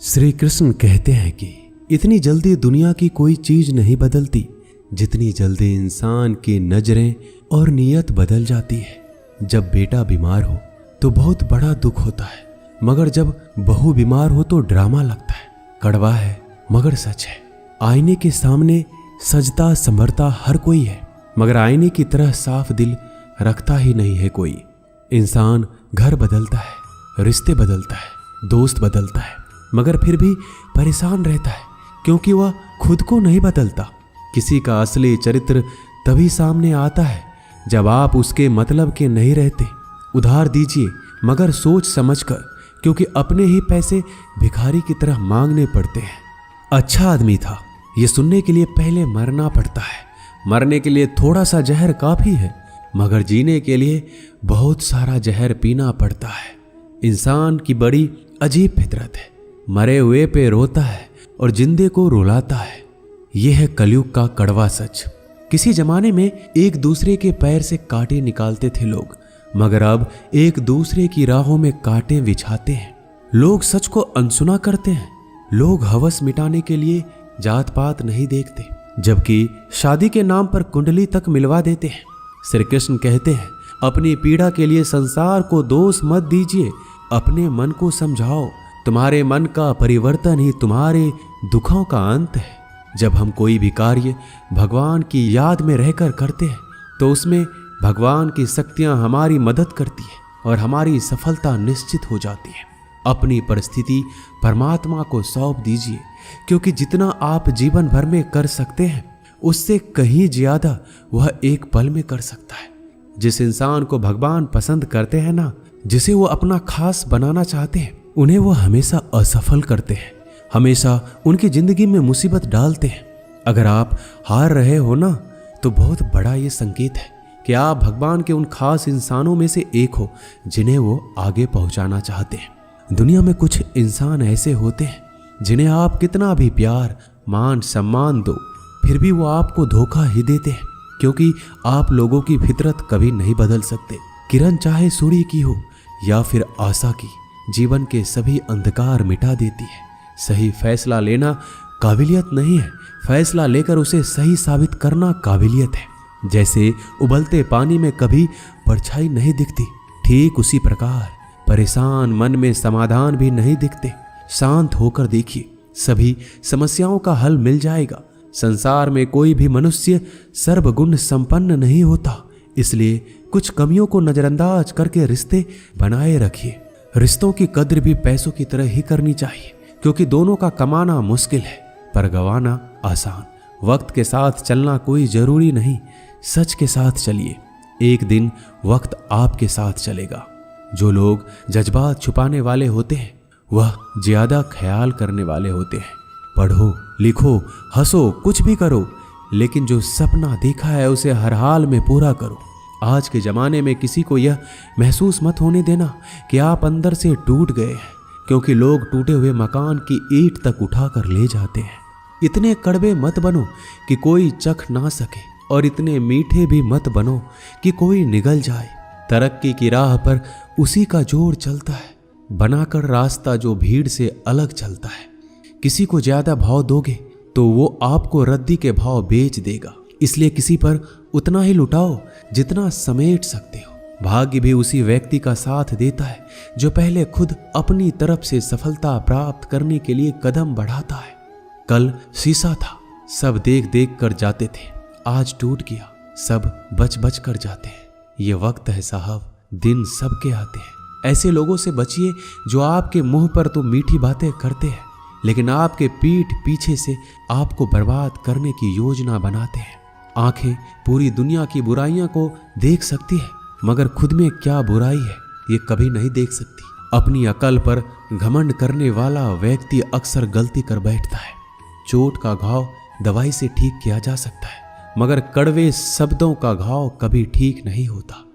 श्री कृष्ण कहते हैं कि इतनी जल्दी दुनिया की कोई चीज नहीं बदलती जितनी जल्दी इंसान की नजरें और नीयत बदल जाती है। जब बेटा बीमार हो तो बहुत बड़ा दुख होता है, मगर जब बहू बीमार हो तो ड्रामा लगता है। कड़वा है मगर सच है। आईने के सामने सजता संभरता हर कोई है, मगर आईने की तरह साफ दिल रखता ही नहीं है कोई। इंसान घर बदलता है, रिश्ते बदलता है, दोस्त बदलता है, मगर फिर भी परेशान रहता है क्योंकि वह खुद को नहीं बदलता। किसी का असली चरित्र तभी सामने आता है जब आप उसके मतलब के नहीं रहते। उधार दीजिए मगर सोच समझकर, क्योंकि अपने ही पैसे भिखारी की तरह मांगने पड़ते हैं। अच्छा आदमी था ये सुनने के लिए पहले मरना पड़ता है। मरने के लिए थोड़ा सा जहर काफी है, मगर जीने के लिए बहुत सारा जहर पीना पड़ता है। इंसान की बड़ी अजीब फितरत है, मरे हुए पे रोता है और जिंदे को रुलाता है। यह है कलयुग का कड़वा सच। किसी जमाने में एक दूसरे के पैर से कांटे निकालते थे लोग, मगर अब एक दूसरे की राहों में कांटे बिछाते हैं। लोग सच को अनसुना करते हैं। लोग हवस मिटाने के लिए जात पात नहीं देखते, जबकि शादी के नाम पर कुंडली तक मिलवा देते हैं। श्री कृष्ण कहते हैं, अपनी पीड़ा के लिए संसार को दोष मत दीजिए, अपने मन को समझाओ। तुम्हारे मन का परिवर्तन ही तुम्हारे दुखों का अंत है। जब हम कोई भी कार्य भगवान की याद में रहकर करते हैं तो उसमें भगवान की शक्तियां हमारी मदद करती है और हमारी सफलता निश्चित हो जाती है। अपनी परिस्थिति परमात्मा को सौंप दीजिए, क्योंकि जितना आप जीवन भर में कर सकते हैं उससे कहीं ज्यादा वह एक पल में कर सकता है। जिस इंसान को भगवान पसंद करते हैं ना, जिसे वो अपना खास बनाना चाहते हैं, उन्हें वो हमेशा असफल करते हैं, हमेशा उनकी जिंदगी में मुसीबत डालते हैं। अगर आप हार रहे हो ना, तो बहुत बड़ा ये संकेत है कि आप भगवान के उन खास इंसानों में से एक हो जिन्हें वो आगे पहुंचाना चाहते हैं। दुनिया में कुछ इंसान ऐसे होते हैं जिन्हें आप कितना भी प्यार मान सम्मान दो, फिर भी वो आपको धोखा ही देते हैं, क्योंकि आप लोगों की फितरत कभी नहीं बदल सकते। किरण चाहे सूर्य की हो या फिर आशा की, जीवन के सभी अंधकार मिटा देती है। सही फैसला लेना काबिलियत नहीं है, फैसला लेकर उसे सही साबित करना काबिलियत है। जैसे उबलते पानी में कभी परछाई नहीं दिखती, ठीक उसी प्रकार परेशान मन में समाधान भी नहीं दिखते। शांत होकर देखिए, सभी समस्याओं का हल मिल जाएगा। संसार में कोई भी मनुष्य सर्वगुण संपन्न नहीं होता, इसलिए कुछ कमियों को नजरअंदाज करके रिश्ते बनाए रखिए। रिश्तों की कद्र भी पैसों की तरह ही करनी चाहिए, क्योंकि दोनों का कमाना मुश्किल है पर गंवाना आसान। वक्त के साथ चलना कोई जरूरी नहीं, सच के साथ चलिए, एक दिन वक्त आपके साथ चलेगा। जो लोग जज्बात छुपाने वाले होते हैं वह ज्यादा ख्याल करने वाले होते हैं। पढ़ो लिखो हंसो कुछ भी करो, लेकिन जो सपना देखा है उसे हर हाल में पूरा करो। आज के जमाने में किसी को यह महसूस मत होने देना कि आप अंदर से टूट गए हैं, क्योंकि लोग टूटे हुए मकान की ईंट तक उठाकर ले जाते हैं। इतने कड़वे मत बनो कि कोई चख ना सके, और इतने मीठे भी मत बनो कि कोई निगल जाए। तरक्की की राह पर उसी का जोर चलता है, बनाकर रास्ता जो भीड़ से अलग चलता है। किसी को ज्यादा भाव दोगे तो वो आपको रद्दी के भाव बेच देगा, इसलिए किसी पर उतना ही लुटाओ जितना समेट सकते हो। भाग्य भी उसी व्यक्ति का साथ देता है जो पहले खुद अपनी तरफ से सफलता प्राप्त करने के लिए कदम बढ़ाता है। कल शीशा था, सब देख देख कर जाते थे, आज टूट गया, सब बच बच कर जाते हैं। ये वक्त है साहब, दिन सबके आते हैं। ऐसे लोगों से बचिए जो आपके मुंह पर तो मीठी बातें करते हैं, लेकिन आपके पीठ पीछे से आपको बर्बाद करने की योजना बनाते हैं। आंखें पूरी दुनिया की बुराइयों को देख सकती है, मगर खुद में क्या बुराई है ये कभी नहीं देख सकती। अपनी अकल पर घमंड करने वाला व्यक्ति अक्सर गलती कर बैठता है। चोट का घाव दवाई से ठीक किया जा सकता है, मगर कड़वे शब्दों का घाव कभी ठीक नहीं होता।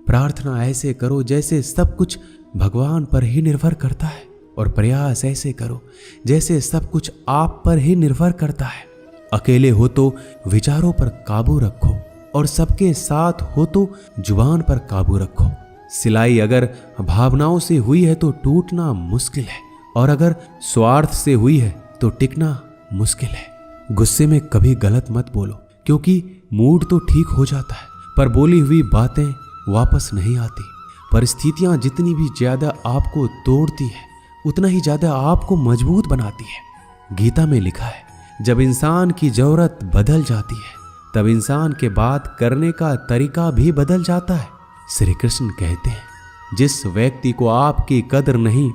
प्रार्थना ऐसे करो जैसे सब कुछ भगवान पर ही निर्भर करता है, और प्रयास ऐसे करो जैसे सब कुछ आप पर ही निर्भर करता है। अकेले हो तो विचारों पर काबू रखो, और सबके साथ हो तो जुबान पर काबू रखो। सिलाई अगर भावनाओं से हुई है तो टूटना मुश्किल है, और अगर स्वार्थ से हुई है तो टिकना मुश्किल है। गुस्से में कभी गलत मत बोलो, क्योंकि मूड तो ठीक हो जाता है पर बोली हुई बातें वापस नहीं आती। परिस्थितियां जितनी भी ज्यादा आपको तोड़ती है उतना ही ज्यादा आपको मजबूत बनाती है। गीता में लिखा है, जब इंसान की जरूरत बदल जाती है तब इंसान के बात करने का तरीका भी बदल जाता है। श्री कृष्ण कहते हैं, जिस व्यक्ति को आपकी कदर नहीं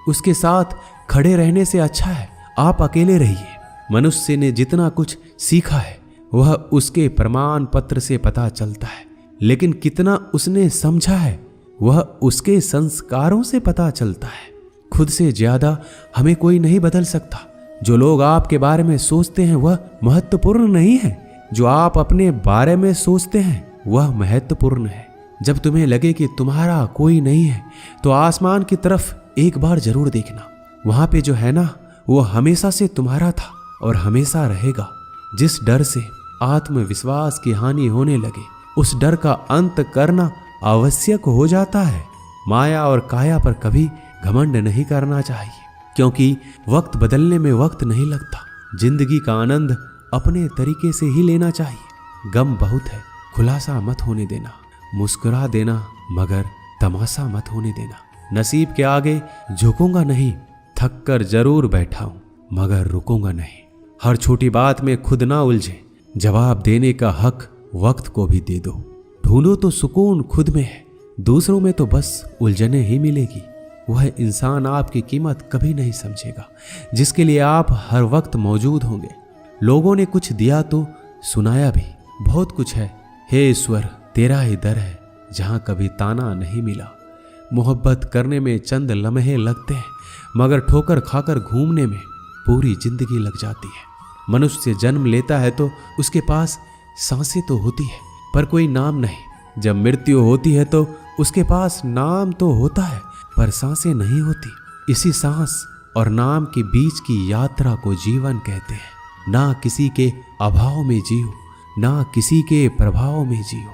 उसके साथ खड़े रहने से अच्छा है आप अकेले रहिए। मनुष्य ने जितना कुछ सीखा है वह उसके प्रमाण पत्र से पता चलता है, लेकिन कितना उसने समझा है वह उसके संस्कारों से पता चलता है। खुद से ज्यादा हमें कोई नहीं बदल सकता। जो लोग आपके बारे में सोचते हैं वह महत्वपूर्ण नहीं है, जो आप अपने बारे में सोचते हैं वह महत्वपूर्ण है। जब तुम्हें लगे कि तुम्हारा कोई नहीं है तो आसमान की तरफ एक बार जरूर देखना। वहां पे जो है ना वो हमेशा से तुम्हारा था और हमेशा रहेगा। जिस डर से आत्मविश्वास की हानि होने लगे उस डर का अंत करना आवश्यक हो जाता है। माया और काया पर कभी घमंड नहीं करना चाहिए, क्योंकि वक्त बदलने में वक्त नहीं लगता। जिंदगी का आनंद अपने तरीके से ही लेना चाहिए। गम बहुत है, खुलासा मत होने देना। मुस्कुरा देना मगर तमाशा मत होने देना। नसीब के आगे झुकूंगा नहीं, थक कर जरूर बैठा हूं मगर रुकूंगा नहीं। हर छोटी बात में खुद ना उलझे, जवाब देने का हक वक्त को भी दे दो। ढूंढो तो सुकून खुद में है, दूसरों में तो बस उलझने ही मिलेगी। वह इंसान आपकी कीमत कभी नहीं समझेगा जिसके लिए आप हर वक्त मौजूद होंगे। लोगों ने कुछ दिया तो सुनाया भी, बहुत कुछ है। हे ईश्वर, तेरा ही दर है जहां कभी ताना नहीं मिला। मोहब्बत करने में चंद लम्हे लगते हैं मगर ठोकर खाकर घूमने में पूरी जिंदगी लग जाती है। मनुष्य जन्म लेता है तो उसके पास सांसें तो होती है पर कोई नाम नहीं। जब मृत्यु होती है तो उसके पास नाम तो होता है पर सांसें नहीं होती। इसी सांस और नाम के बीच की यात्रा को जीवन कहते हैं। ना किसी के अभाव में जियो, ना किसी के प्रभाव में जियो।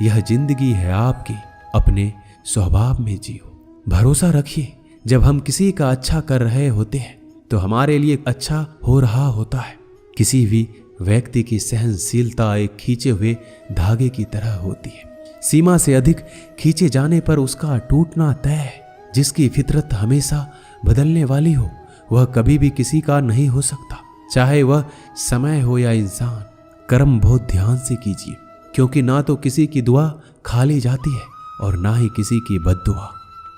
यह जिंदगी है आपकी, अपने स्वभाव में जियो। भरोसा रखिए, जब हम किसी का अच्छा कर रहे होते हैं तो हमारे लिए अच्छा हो रहा होता है। किसी भी व्यक्ति की सहनशीलता एक खींचे हुए धागे की तरह होती है। सीमा से अधिक खींचे जाने पर उसका टूटना तय है। जिसकी फितरत हमेशा बदलने वाली हो वह कभी भी किसी का नहीं हो सकता, चाहे वह समय हो या इंसान। कर्म बहुत ध्यान से कीजिए, क्योंकि ना तो किसी की दुआ खाली जाती है और ना ही किसी की बद्दुआ।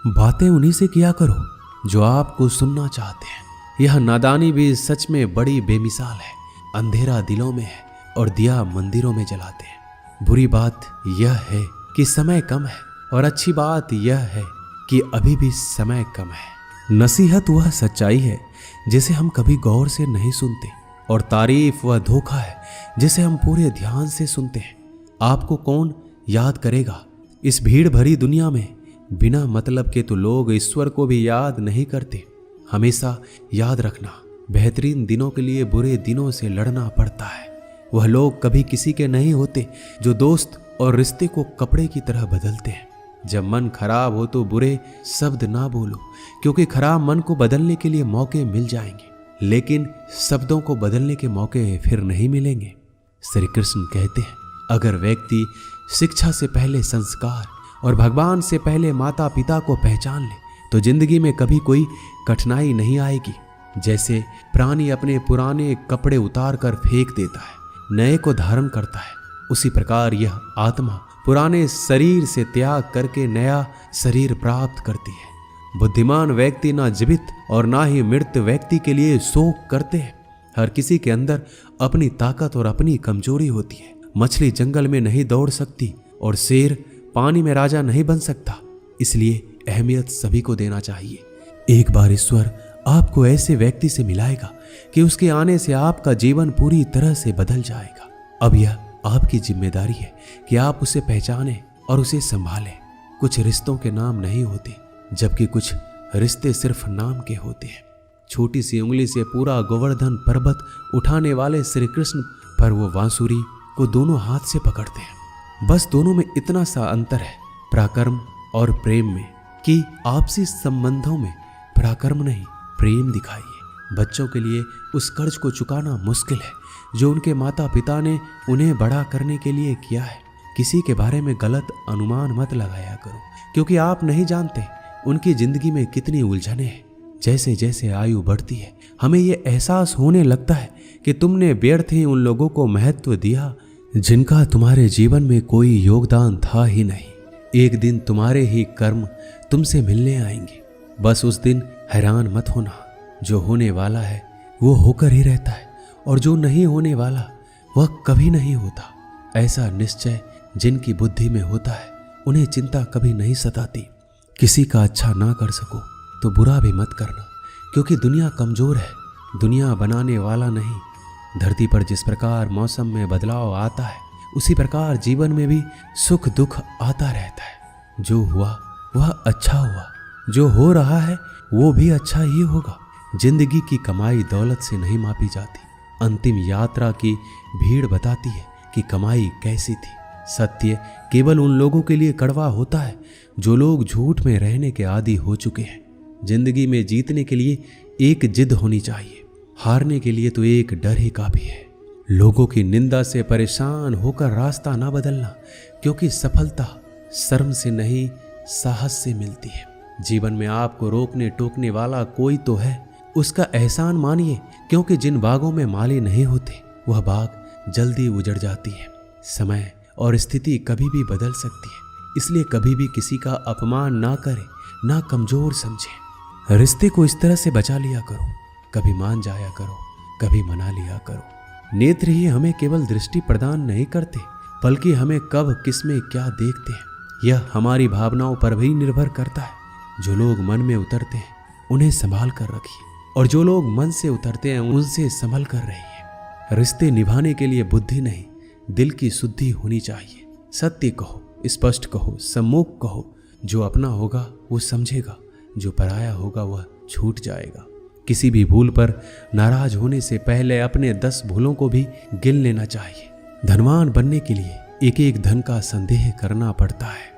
बातें उन्हीं से किया करो जो आपको सुनना चाहते हैं। यह नादानी भी सच में बड़ी बेमिसाल है। अंधेरा दिलों में है और दिया मंदिरों में जलाते हैं। बुरी बात यह है कि समय कम है और अच्छी बात यह है कि अभी भी समय कम है। नसीहत वह सच्चाई है जिसे हम कभी गौर से नहीं सुनते, और तारीफ वह धोखा है जिसे हम पूरे ध्यान से सुनते हैं। आपको कौन याद करेगा इस भीड़ भरी दुनिया में? बिना मतलब के तो लोग ईश्वर को भी याद नहीं करते। हमेशा याद रखना, बेहतरीन दिनों के लिए बुरे दिनों से लड़ना पड़ता है। वह लोग कभी किसी के नहीं होते जो दोस्त और रिश्ते को कपड़े की तरह बदलते हैं। जब मन खराब हो तो बुरे शब्द ना बोलो, क्योंकि खराब मन को बदलने के लिए मौके मिल जाएंगे, लेकिन शब्दों को बदलने के मौके फिर नहीं मिलेंगे। श्री कृष्ण कहते हैं, अगर व्यक्ति शिक्षा से पहले संस्कार और भगवान से पहले माता पिता को पहचान ले तो जिंदगी में कभी कोई कठिनाई नहीं आएगी। जैसे प्राणी अपने पुराने कपड़े उतार कर फेंक देता है, नए को धारण करता है, उसी प्रकार यह आत्मा पुराने शरीर से त्याग करके नया शरीर प्राप्त करती है। बुद्धिमान व्यक्ति ना जीवित और ना ही मृत व्यक्ति के लिए शोक करते हैं। हर किसी के अंदर अपनी ताकत और अपनी कमजोरी होती है। मछली जंगल में नहीं दौड़ सकती और शेर पानी में राजा नहीं बन सकता, इसलिए अहमियत सभी को देना चाहिए। एक बार ईश्वर आपको ऐसे व्यक्ति से मिलाएगा कि उसके आने से आपका जीवन पूरी तरह से बदल जाएगा। अब यह आपकी जिम्मेदारी है कि आप उसे पहचानें और उसे संभालें। कुछ रिश्तों के नाम नहीं होते, जबकि कुछ रिश्ते सिर्फ नाम के होते हैं। छोटी सी उंगली से पूरा गोवर्धन पर्वत उठाने वाले श्री कृष्ण पर वो बांसुरी को दोनों हाथ से पकड़ते हैं। बस दोनों में इतना सा अंतर है, पराक्रम और प्रेम में, कि आपसी संबंधों में पराक्रम नहीं प्रेम दिखाइए। बच्चों के लिए उस कर्ज को चुकाना मुश्किल है जो उनके माता पिता ने उन्हें बड़ा करने के लिए किया है। किसी के बारे में गलत अनुमान मत लगाया करो, क्योंकि आप नहीं जानते उनकी जिंदगी में कितनी उलझनें हैं। जैसे जैसे आयु बढ़ती है हमें ये एहसास होने लगता है कि तुमने व्यर्थ ही उन लोगों को महत्व दिया जिनका तुम्हारे जीवन में कोई योगदान था ही नहीं। एक दिन तुम्हारे ही कर्म तुमसे मिलने आएंगे। बस उस दिन हैरान मत होना। जो होने वाला है वो होकर ही रहता है, और जो नहीं होने वाला वह कभी नहीं होता। ऐसा निश्चय जिनकी बुद्धि में होता है उन्हें चिंता कभी नहीं सताती। किसी का अच्छा ना कर सको तो बुरा भी मत करना, क्योंकि दुनिया कमजोर है, दुनिया बनाने वाला नहीं। धरती पर जिस प्रकार मौसम में बदलाव आता है उसी प्रकार जीवन में भी सुख दुख आता रहता है। जो हुआ वह अच्छा हुआ, जो हो रहा है वो भी अच्छा ही होगा। जिंदगी की कमाई दौलत से नहीं मापी जाती। अंतिम यात्रा की भीड़ बताती है कि कमाई कैसी थी। सत्य केवल उन लोगों के लिए कड़वा होता है जो लोग झूठ में रहने के आदी हो चुके हैं। जिंदगी में जीतने के लिए एक जिद होनी चाहिए, हारने के लिए तो एक डर ही काफी है। लोगों की निंदा से परेशान होकर रास्ता ना बदलना, क्योंकि सफलता शर्म से नहीं साहस से मिलती है। जीवन में आपको रोकने टोकने वाला कोई तो है, उसका एहसान मानिए, क्योंकि जिन बागों में माली नहीं होते वह बाग जल्दी उजड़ जाती है। समय और स्थिति कभी भी बदल सकती है, इसलिए कभी भी किसी का अपमान ना करें, ना कमजोर समझें। रिश्ते को इस तरह से बचा लिया करो, कभी मान जाया करो, कभी मना लिया करो। नेत्र ही हमें केवल दृष्टि प्रदान नहीं करते, बल्कि हमें कब किस में क्या देखते हैं यह हमारी भावनाओं पर भी निर्भर करता है। जो लोग मन में उतरते हैं उन्हें संभाल कर रखिए, और जो लोग मन से उतरते हैं उनसे संभल कर रहिए। रिश्ते निभाने के लिए बुद्धि नहीं, दिल की शुद्धि होनी चाहिए। सत्य कहो, स्पष्ट कहो, सम्मुख कहो। जो अपना होगा वो समझेगा, जो पराया होगा वह छूट जाएगा। किसी भी भूल पर नाराज होने से पहले अपने 10 भूलों को भी गिन लेना चाहिए। धनवान बनने के लिए एक एक धन का संदेह करना पड़ता है।